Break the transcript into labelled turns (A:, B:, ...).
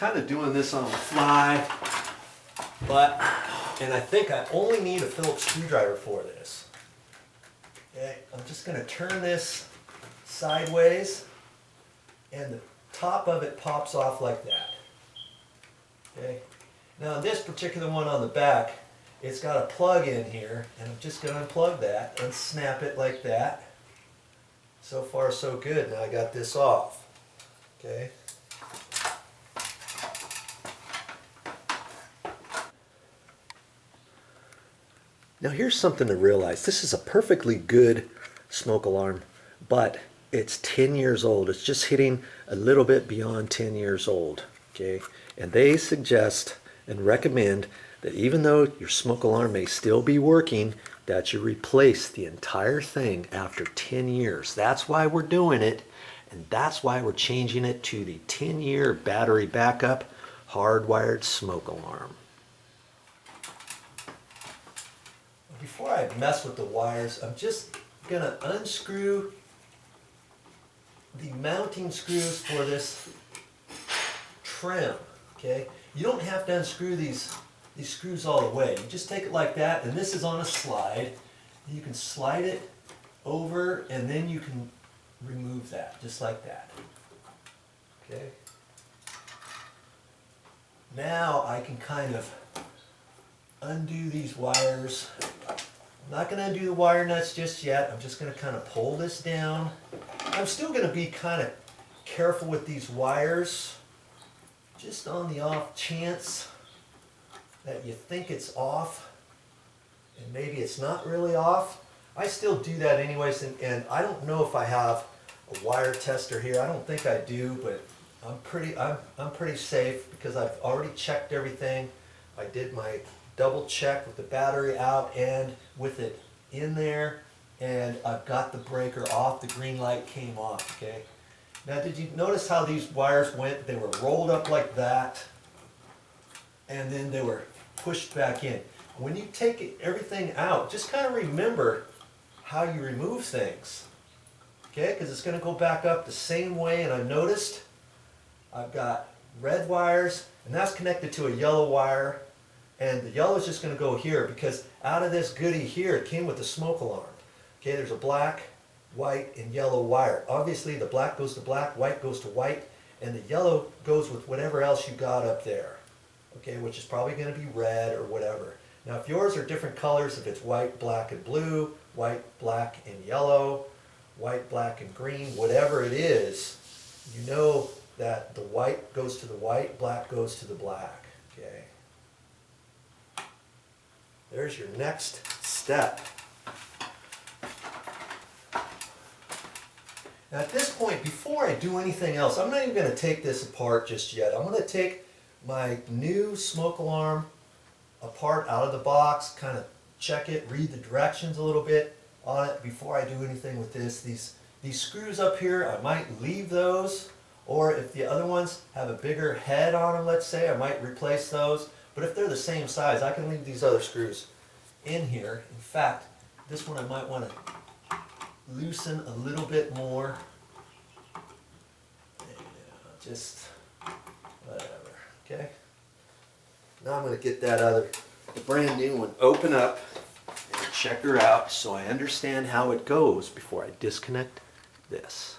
A: kind of doing this on the fly, and I think I only need a Phillips screwdriver for this. Okay, I'm just going to turn this sideways, and the top of it pops off like that. Okay. Now this particular one on the back, it's got a plug in here, and I'm just going to unplug that and snap it like that. So far so good. Now I got this off. Okay. Now here's something to realize. This is a perfectly good smoke alarm, but it's 10 years old. It's just hitting a little bit beyond 10 years old. Okay, and they suggest and recommend that even though your smoke alarm may still be working, that you replace the entire thing after 10 years. That's why we're doing it, and that's why we're changing it to the 10-year battery backup hardwired smoke alarm. Before I mess with the wires, I'm just going to unscrew the mounting screws for this trim. Okay, you don't have to unscrew these screws all the way. You just take it like that, and this is on a slide. You can slide it over, and then you can remove that, just like that. Okay. Now I can kind of undo these wires. I'm not going to undo the wire nuts just yet. I'm just going to kind of pull this down. I'm still going to be kind of careful with these wires, just on the off chance that you think it's off and maybe it's not really off. I still do that anyways, and I don't know if I have a wire tester here. I don't think I do, but I'm pretty safe because I've already checked everything. I did my double check with the battery out and with it in there, and I've got the breaker off. The green light came off. Okay. Now, did you notice how these wires went? They were rolled up like that, and then they were pushed back in. When you take everything out, just kind of remember how you remove things. Okay, because it's going to go back up the same way, and I noticed I've got red wires, and that's connected to a yellow wire. And the yellow is just going to go here because out of this goodie here, it came with the smoke alarm. Okay, there's a black, white, and yellow wire. Obviously, the black goes to black, white goes to white, and the yellow goes with whatever else you got up there. Okay, which is probably going to be red or whatever. Now, if yours are different colors, if it's white, black, and blue, white, black, and yellow, white, black, and green, whatever it is, you know that the white goes to the white, black goes to the black. Okay. There's your next step. Now at this point, before I do anything else, I'm not even going to take this apart just yet. I'm going to take my new smoke alarm apart out of the box, kind of check it, read the directions a little bit on it before I do anything with this. These screws up here, I might leave those, or if the other ones have a bigger head on them, let's say, I might replace those. But if they're the same size, I can leave these other screws in here. In fact, this one I might want to loosen a little bit more. Just whatever. Okay. Now I'm going to get the brand new one, open up and check her out so I understand how it goes before I disconnect this.